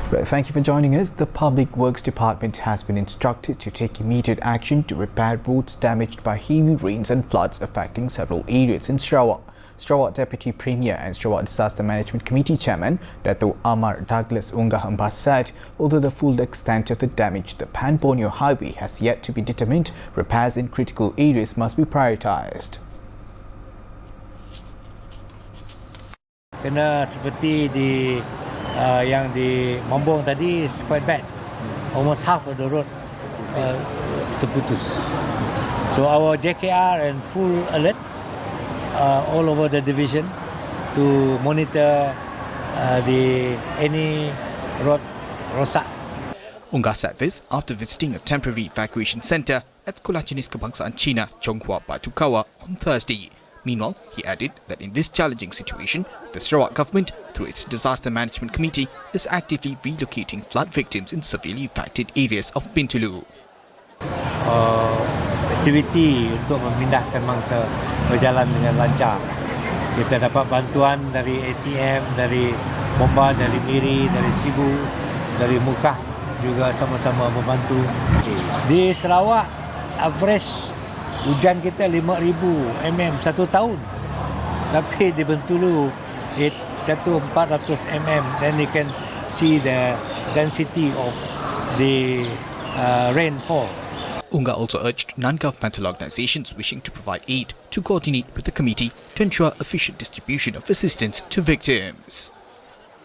Thank you for joining us. The Public Works Department has been instructed to take immediate action to repair roads damaged by heavy rains and floods affecting several areas in Sarawak. Sarawak Deputy Premier and Sarawak Disaster Management Committee Chairman Dato' Amar Douglas Ungahambas said, although the full extent of the damage to the Pan-Borneo Highway has yet to be determined, repairs in critical areas must be prioritised. Kena seperti yang di Mambong tadi is quite bad. Almost half of the road terputus. So our JKR and full alert all over the division to monitor any road rosak. Ungah said this after visiting a temporary evacuation centre at Sekolah Jenis Kebangsaan Cina, Chonghua, Batu Kawah on Thursday. Meanwhile, he added that in this challenging situation, the Sarawak government, through its Disaster Management Committee, is actively relocating flood victims in severely affected areas of Bintulu. Aktiviti untuk memindahkan mangsa berjalan dengan lancar. Kita dapat bantuan dari ATM, dari Bomba, dari Miri, dari Sibu, dari Mukah juga sama-sama membantu. Di Sarawak, average hujan kita 5,000 mm satu tahun. Tapi di Bintulu, jatuh 400 mm. Then you can see the density of the rainfall. Ungah also urged non-governmental organisations wishing to provide aid to coordinate with the committee to ensure efficient distribution of assistance to victims.